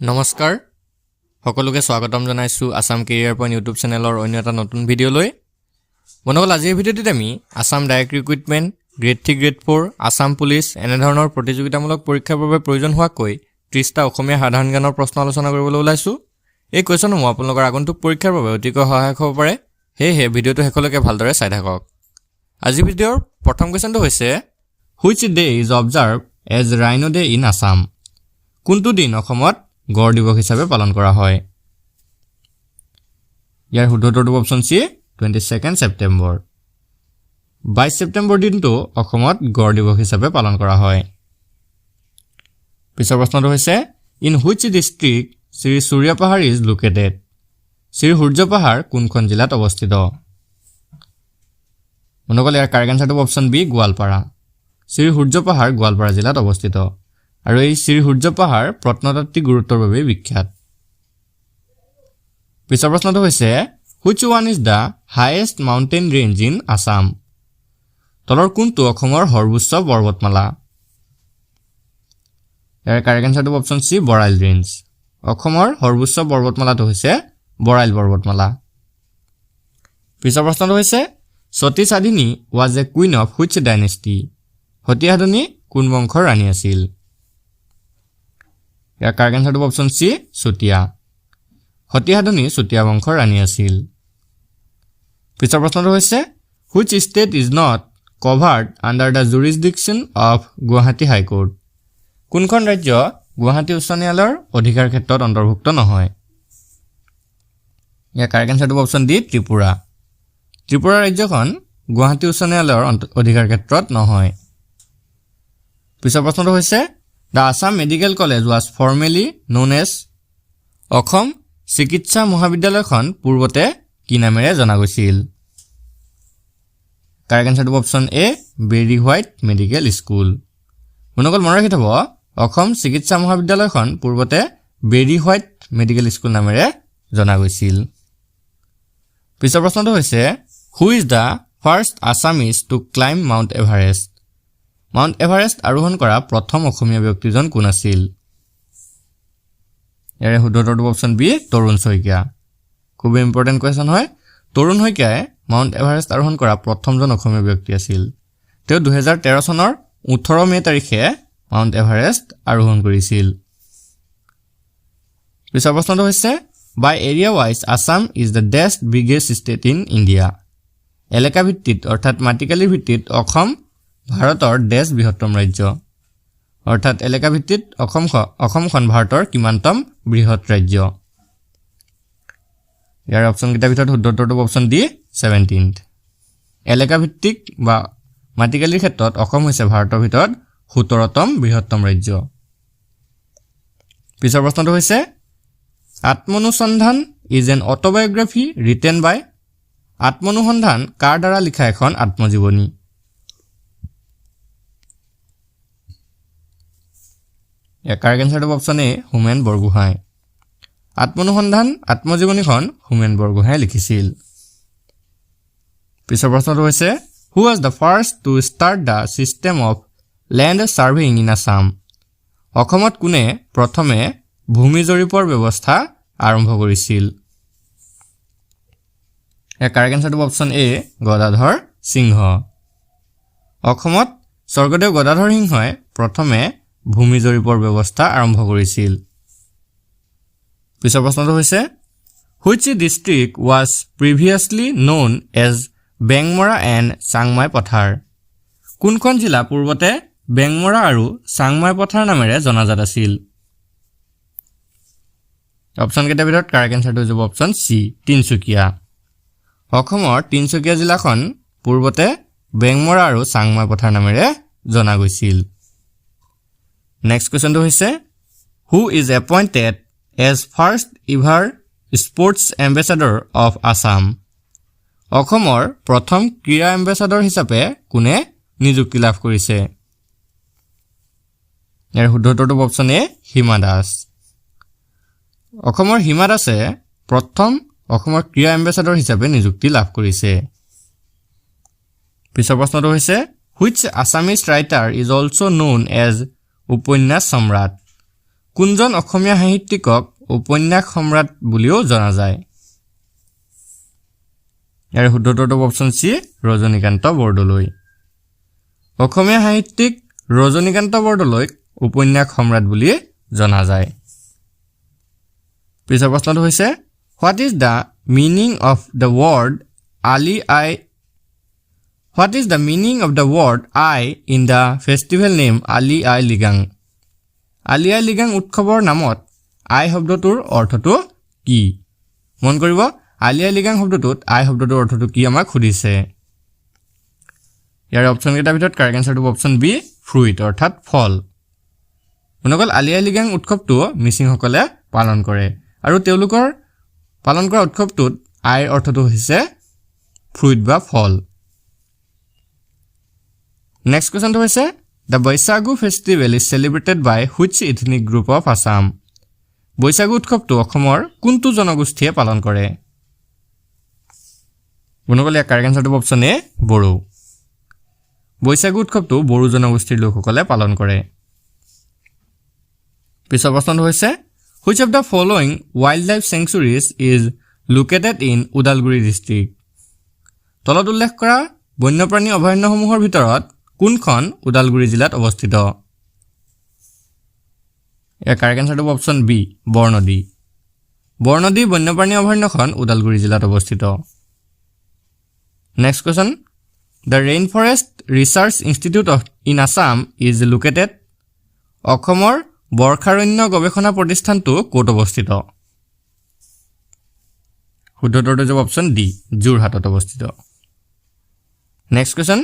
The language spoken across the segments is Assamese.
নমস্কাৰ সকলোকে স্বাগতম জনাইছো আসাম কেৰিয়াৰ পইণ্ট ইউটিউব চেনেলৰ অন্য এটা নতুন ভিডিঅ'লৈ বন্ধুসকল আজিৰ ভিডিঅ'টিত আমি Assam direct recruitment grade 3 grade 4 Assam police এনে ধৰণৰ প্ৰতিযোগিতামূলক পৰীক্ষাৰ বাবে প্ৰয়োজন হোৱাকৈ 30টা অসমীয়া সাধাৰণ জ্ঞানৰ প্ৰশ্ন আলোচনা কৰিবলৈ ওলাইছো এই কোৱেশ্যনসমূহ আপোনালোকৰ আগন্তুক পৰীক্ষাৰ বাবে অতিকৈ সহায়ক হ'ব পাৰে সেয়ে ভিডিঅ'টো শেষলৈকে ভালদৰে চাই থাকক আজিৰ ভিডিঅ'ৰ প্ৰথম কোৱেশ্যনটো হৈছে which day is observe as rhino day in Assam কোনটো দিন অসমত গড় দিৱস হিচাপে পালন কৰা হয় ইয়াৰ শুদ্ধটো অপচন সি 22 ছেপ্টেম্বৰ 22 ছেপ্টেম্বৰ দিনটো অসমত গড় দিৱস হিচাপে পালন কৰা হয় পিছৰ প্ৰশ্নটো হৈছে in which district Shri Surya Pahar is located Shri Surya Pahar কোনখন জিলাত অৱস্থিত মনকল ইয়াৰ কাৰেক্ট আনসাৰটো অপচন বি গোৱালপাৰা শ্ৰী সূৰ্য পাহাৰ গোৱালপাৰা জিলাত অৱস্থিত আৰু এই শ্ৰী সূৰ্য পাহাৰ প্ৰত্নতাত্ত্বিক গুৰুত্বৰ বাবে বিখ্যাত পিছৰ প্ৰশ্নটো হৈছে which one is the highest mountain range in Assam তলৰ কোনটো অসমৰ সৰ্বোচ্চ পৰ্বতমালা ইয়াৰ কাৰেক্ট আনসাৰটো অপচন সি বৰাইল ৰেঞ্জ অসমৰ সৰ্বোচ্চ পৰ্বতমালাটো হৈছে বৰাইল পৰ্বতমালা পিছৰ প্ৰশ্নটো হৈছে সতী সাধিনী was a queen of which dynasty সতী সাধিনী কোন বংশৰ ৰাণী আছিল ইয়াৰ কাৰেক্ট আনসাৰটো অপচন সি চুতীয়া সতী সাধিনী চুতীয়া বংশৰ ৰাণী আছিল পিছৰ প্ৰশ্নটো হৈছে which state is not covered under the jurisdiction of Guwahati High Court কোনখন ৰাজ্য গুৱাহাটী উচ্চ ন্যায়ালয়ৰ অধিকাৰ ক্ষেত্ৰত অন্তৰ্ভুক্ত নহয় ইয়াৰ কাৰেক্ট আনসাৰটো অপচন ডি ত্ৰিপুৰা ত্ৰিপুৰা ৰাজ্যখন গুৱাহাটী উচ্চ ন্যায়ালয়ৰ অধিকাৰ ক্ষেত্ৰত নহয় পিছৰ প্ৰশ্নটো হৈছে The Assam Medical College was formerly known as Assam চিকিৎসা মহাবিদ্যালয়খন পূৰ্বতে কি নামেৰে জনা গৈছিল কাৰেক্ট আনসাৰটো অপচন এ বেৰি হোৱাইট মেডিকেল স্কুল মনকল মনত ৰাখি থব অসম চিকিৎসা মহাবিদ্যালয়খন পূৰ্বতে বেৰি হোৱাইট মেডিকেল স্কুল নামেৰে জনা গৈছিল পিছৰ প্ৰশ্নটো হৈছে who is the first Assamese to climb mount Everest mount Everest আৰোহণ কৰা প্ৰথম অসমীয়া ব্যক্তিজন কোন আছিল ইয়াৰে শুদ্ধটো অপচন বি তৰুণ শইকীয়া খুব ইম্পৰ্টেণ্ট কুৱেশ্যন হয় তৰুণ শইকীয়াই মাউণ্ট এভাৰেষ্ট আৰোহণ কৰা প্ৰথমজন অসমীয়া ব্যক্তি আছিল তেওঁ 2013 চনৰ 18 মে তাৰিখে মাউণ্ট এভাৰেষ্ট আৰোহণ কৰিছিল পিছৰ প্ৰশ্নটো হৈছে by area wise Assam is the ডেষ্ট বিগেষ্ট ষ্টেট ইন ইণ্ডিয়া এলেকা ভিত্তিত অৰ্থাৎ মাটিকালিৰ ভিত্তিত অসম ভাৰতৰ দেশ বৃহত্তম ৰাজ্য অৰ্থাৎ এলেকা ভিত্তিত অসমখন ভাৰতৰ কিমানতম বৃহৎ ৰাজ্য ইয়াৰ অপচন কেইটাৰ ভিতৰত শুদ্ধটো অপচন ডি 17th এলেকা ভিত্তিক বা মাটিকালিৰ ক্ষেত্ৰত অসম হৈছে ভাৰতৰ ভিতৰত 17তম বৃহত্তম ৰাজ্য পিছৰ প্ৰশ্নটো হৈছে Atmanusandhan is an autobiography written by Atmanusandhan কাৰ দ্বাৰা লিখা এখন আত্মজীৱনী ইয়াৰ কাৰেক্ট আনসাৰটো অপচন এ হোমেন বৰগোহাঁই আত্মনুসন্ধান আত্মজীৱনীখন হোমেন বৰগোহাঁই লিখিছিল পিছৰ প্ৰশ্নটো হৈছে who was the first to start the system of land surveying in Assam অসমত কোনে প্ৰথমে ভূমি জৰীপৰ ব্যৱস্থা আৰম্ভ কৰিছিল ইয়াৰ কাৰেক্ট আনসাৰটো অপচন এ গদাধৰ সিংহ অসমত স্বৰ্গদেউ গদাধৰ সিংহই প্ৰথমে ভূমি জৰীপৰ ব্যৱস্থা আৰম্ভ কৰিছিল পিছৰ প্ৰশ্নটো হৈছে which district was previously known as Bengmara and Changmai Pathar কোনখন জিলা পূৰ্বতে বেংমৰা আৰু চাংমাই পথাৰ নামেৰে জনাজাত আছিল অপচন কেইটাৰ ভিতৰত কাৰেক্ট আনসাৰটো হ'ব অপচন চি তিনচুকীয়া অসমৰ তিনচুকীয়া জিলাখন পূৰ্বতে বেংমৰা আৰু চাংমাই পথাৰ নামেৰে জনা গৈছিল নেক্সট কুৱেশ্যনটো হৈছে who is appointed as first ever sports ambassador of Assam অসমৰ প্ৰথম ক্ৰীড়া এম্বেচাডৰ হিচাপে কোনে নিযুক্তি লাভ কৰিছে ইয়াৰ শুদ্ধটো অপচন এ হিমা দাস অসমৰ হিমা দাসে প্ৰথম অসমৰ ক্ৰীড়া এম্বেচাডৰ হিচাপে নিযুক্তি লাভ কৰিছে পিছৰ প্ৰশ্নটো হৈছে which Assamese writer is also' known as উপন্যাস সম্ৰাট কোনজন অসমীয়া সাহিত্যিকক উপন্যাস সম্ৰাট বুলিও জনা যায় ইয়াৰ শুদ্ধটো অপচন সি ৰজনীকান্ত বৰদলৈ অসমীয়া সাহিত্যিক ৰজনীকান্ত বৰদলৈক উপন্যাস সম্ৰাট বুলি জনা যায় পিছৰ প্ৰশ্নটো হৈছে What is the meaning of the word What is the meaning of the word I in the festival name Ali Ai Ligang? Ali Ai Ligang উৎসৱৰ নামত আই শব্দটোৰ অৰ্থটো কি? মন কৰিব Ali Ai Ligang শব্দটোত আই শব্দটোৰ অৰ্থটো কি আমাক সুধিছে। ইয়াৰ অপচন কেইটাৰ ভিতৰত কাৰেক্ট আনসাৰটো অপচন বি ফ্ৰুইট অৰ্থাৎ ফল। মনকল Ali Ai Ligang উৎসৱটো মিচিংসকলে পালন কৰে আৰু তেওঁলোকৰ পালন কৰা উৎসৱটোত আইৰ অৰ্থটো হৈছে ফ্ৰুইট বা ফল। Next question হৈছে The Boisagu festival is celebrated by which ethnic group of Assam? Baishagu উৎসৱটো অসমৰ কোনটো জনগোষ্ঠীয়ে পালন কৰে? মনকল ইয়াৰ কাৰেক্ট আনসাৰটো অপচন এ বড়ো। বৈশাগু উৎসৱটো বড়ো জনগোষ্ঠীৰ লোকসকলে পালন কৰে। পিছৰ প্ৰশ্নটো হৈছে Which of the following wildlife sanctuaries is located in Udalguri district? তলত উল্লেখ কৰা বন্যপ্ৰাণী অভয়াৰণ্যসমূহৰ ভিতৰত কোনখন উদালগুৰি জিলাত অৱস্থিত? ইয়াৰ কাৰেক্ট আনসাৰটো অপচন বি বৰনদী। বৰনদী বন্যপ্ৰাণী অভয়াৰণ্যখন উদালগুৰি জিলাত অৱস্থিত। Next question The Rainforest Research Institute in Assam is located অসমৰ বৰ্ষাৰণ্য গৱেষণা প্ৰতিষ্ঠানটো ক'ত অৱস্থিত? শুদ্ধটো হ'ব অপচন ডি যোৰহাটত অৱস্থিত। Next question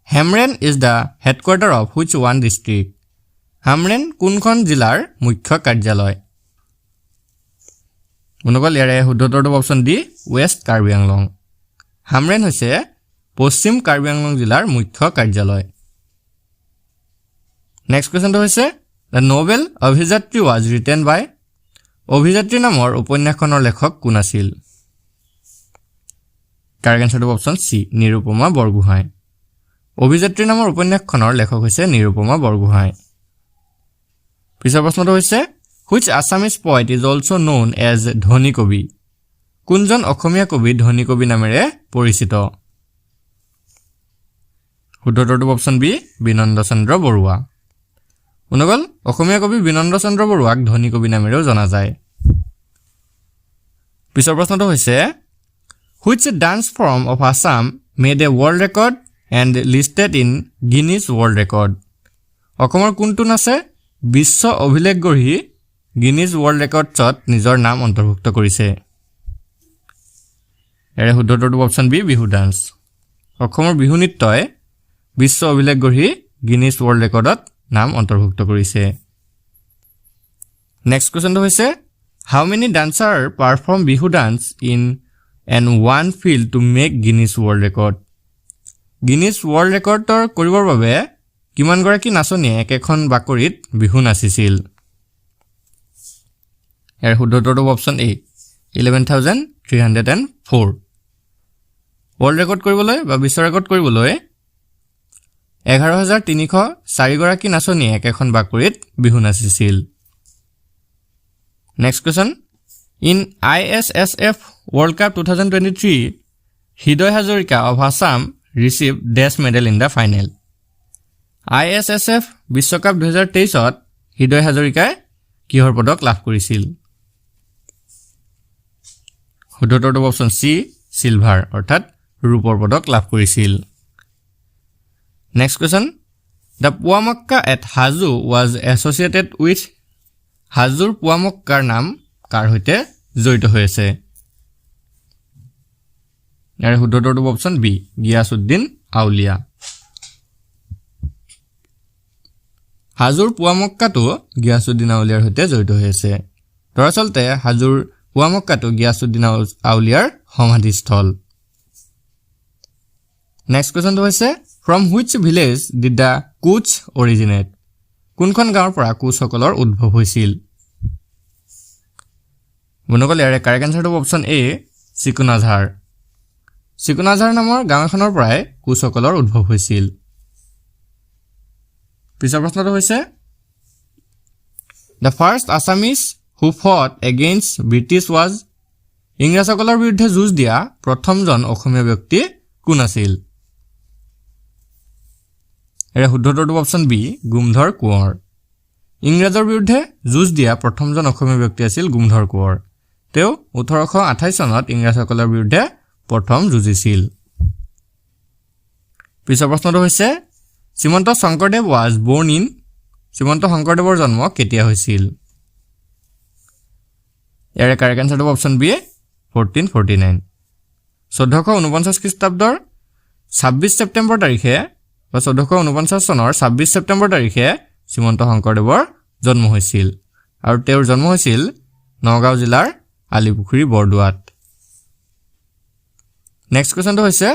Hamren is the headquarter of which one district? Hamren কোনখন জিলাৰ মুখ্য কাৰ্যালয়? মনকল ইয়াৰে শুদ্ধটো option D west Karbi Anglong. Hamren হৈছে পশ্চিম কাৰ্বি আংলং জিলাৰ মুখ্য কাৰ্যালয়। নেক্সট কোৱেশ্চনটো হৈছে The novel অভিযাত্ৰী was written by অভিযাত্ৰী নামৰ উপন্যাসখনৰ লেখক কোন আছিল? কাৰেক্ট আনসাৰটো অপচন সি নিৰুপমা বৰগোহাঁই। অভিযাত্ৰী নামৰ উপন্যাসখনৰ লেখক হৈছে নিৰুপমা বৰগোহাঁই। পিছৰ প্ৰশ্নটো হৈছে Which Assamese poet is also known as ধনী কবি? কোনজন অসমীয়া কবি ধনী কবি নামেৰে পৰিচিত? শুদ্ধটো অপচন বি বিনন্দ চন্দ্ৰ বৰুৱা। মনগল অসমীয়া কবি বিনন্দ চন্দ্ৰ বৰুৱাক ধনী কবি নামেৰেও জনা যায়। পিছৰ প্ৰশ্নটো হৈছে Which dance form of Assam made a world record and listed in Guinness World Record? অসমৰ কোনটো নাচে বিশ্ব অভিলেখ গঢ়ি গিনিজ ৱৰ্ল্ড ৰেকৰ্ডছত নিজৰ নাম অন্তৰ্ভুক্ত কৰিছে? ইয়াৰে শুদ্ধটো অপচন বি বিহু ডান্স। অসমৰ বিহু নৃত্যই বিশ্ব অভিলেখ গঢ়ি গিনিজ ৱৰ্ল্ড ৰেকৰ্ডত নাম অন্তৰ্ভুক্ত কৰিছে। নেক্সট কোৱেশ্চনটো হৈছে How many dancer perform Bihu dance in and one field to make Guinness World Record? Guinness World Record কৰিবৰ বাবে কিমান গৰাকী নাচনীয়ে একেখন বাকৰিত বিহু নাচিছিল? ইয়াৰ শুদ্ধটো অপচন এ 11,304। ৱৰ্ল্ড ৰেকৰ্ড কৰিবলৈ বা বিশ্ব ৰেকৰ্ড কৰিবলৈ 11,304 গৰাকী নাচনীয়ে একেখন বাকৰিত বিহু নাচিছিল। Next question In ISSF World Cup 2023, Hridoy Hazarika of Assam received dash medal in the final. ISSF বিশ্বকাপ 2023ত হৃদয় হাজৰিকাই কিহৰ পদক লাভ কৰিছিল? শুদ্ধটো অপচন সি সিলভাৰ অৰ্থাৎ ৰূপৰ পদক লাভ কৰিছিল। Next question The Puamokka at Hazu was associated with Hazur পুৱামক্কাৰ নাম কাৰ সৈতে জড়িত হৈ আছে? ইয়াৰ শুদ্ধটো অপচন বি গিয়াসউদ্দিন আউলিয়া। হাজুৰ পুৱামক্কাটো গিয়াসউদ্দিন আউলিয়াৰ সৈতে জড়িত হৈ আছে। দৰাচলতে হাজুৰ পুৱামক্কাটো গিয়াসউদ্দিন আউলিয়াৰ সমাধিস্থল। নেক্সট কোৱেশ্চনটো হৈছে From which village did the Kuch originate? কোনখন গাঁৱৰ পৰা কোচসকলৰ উদ্ভৱ হৈছিল? মনকল ইয়াৰে কাৰেক্ট আনসাৰটো অপচন এ চিকুনাঝাৰ। চিকুনাঝাৰ নামৰ গাঁও এখনৰ পৰাই কোচসকলৰ উদ্ভৱ হৈছিল। পিছৰ প্ৰশ্নটো হৈছে The first Assamese who fought against British was ইংৰাজসকলৰ বিৰুদ্ধে যুঁজ দিয়া প্ৰথমজন অসমীয়া ব্যক্তি কোন আছিল? এৰে শুদ্ধটো অপচন বি গুমধৰ কোঁৱৰ। ইংৰাজৰ বিৰুদ্ধে যুঁজ দিয়া প্ৰথমজন অসমীয়া ব্যক্তি আছিল গুমধৰ কোঁৱৰ। তেওঁ 1828 চনত ইংৰাজসকলৰ বিৰুদ্ধে প্ৰথম যুঁজিছিল। পিছৰ প্ৰশ্নটো হৈছে Srimanta Sankardev was born in Srimanta শংকৰদেৱৰ জন্ম কেতিয়া হৈছিল? ইয়াৰে কাৰেক্ট আনসাৰটো অপচন বি 1449। 1449 খ্ৰীষ্টাব্দৰ 26 ছেপ্টেম্বৰ তাৰিখে বা 1449 চনৰ 26 ছেপ্টেম্বৰ তাৰিখে শ্ৰীমন্ত শংকৰদেৱৰ জন্ম হৈছিল আৰু তেওঁৰ জন্ম হৈছিল নগাঁও জিলাৰ আলিপুখুৰী বৰদোৱাত। নেক্সট কোৱেশ্চনটো হৈছে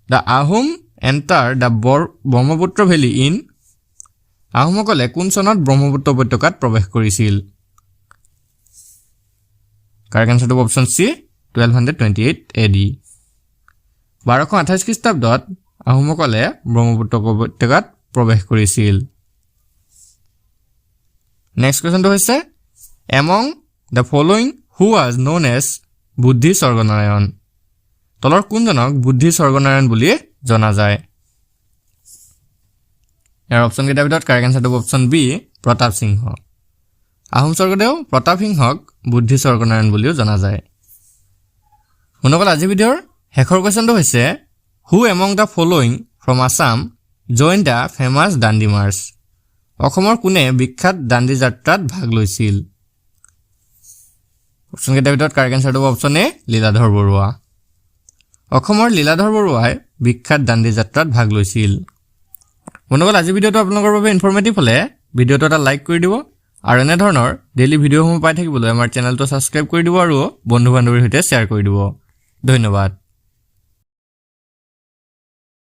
the Ahom enter the Brahmaputra valley in আহোমসকলে কোন চনত ব্ৰহ্মপুত্ৰ উপত্যকাত প্ৰৱেশ কৰিছিল? কাৰেক্ট আনসাৰটো অপচন চি 1228 AD। 1228 খ্ৰীষ্টাব্দত আহোমসকলে ব্ৰহ্মপুত্ৰ উপত্যকাত প্ৰৱেশ কৰিছিল। নেক্সট কোৱেশ্চনটো হৈছে among the following who was known as Buddhi Swarganarayan তলৰ কোনজনক বুদ্ধি স্বৰ্গনাৰায়ণ বুলি জনা যায়? ইয়াৰ অপচন কেইটাৰ ভিতৰত কাৰেক্ট আনসাৰটো অপচন বি প্ৰতাপ সিংহ। আহোম স্বৰ্গদেউ প্ৰতাপ সিংহক বুদ্ধি স্বৰ্গনাৰায়ণ বুলিও জনা যায়। শুনকল আজি ভিডিঅ'ৰ শেষৰ কুৱেশ্যনটো হৈছে who among the following from Assam join the famous Dandi March অসমৰ কোনে বিখ্যাত দাণ্ডি যাত্ৰাত ভাগ লৈছিল? অপচন কেইটাৰ ভিতৰত কাৰেক্ট আনসাৰটো অপচন এ লীলাধৰ বৰুৱা। অসমৰ লীলাধৰ বৰুৱাই বিখ্যাত দাণ্ডি যাত্ৰাত ভাগ লৈছিল। বন্ধুসকল আজি ভিডিঅ'টো আপোনালোকৰ বাবে ইনফৰ্মেটিভ হ'লে ভিডিঅ'টো এটা লাইক কৰি দিব আৰু এনে ধৰণৰ ডেইলি ভিডিঅ'সমূহ পাই থাকিবলৈ আমাৰ চেনেলটো ছাবস্ক্ৰাইব কৰি দিব আৰু বন্ধু বান্ধৱীৰ সৈতে শ্বেয়াৰ কৰি দিব। ধন্যবাদ।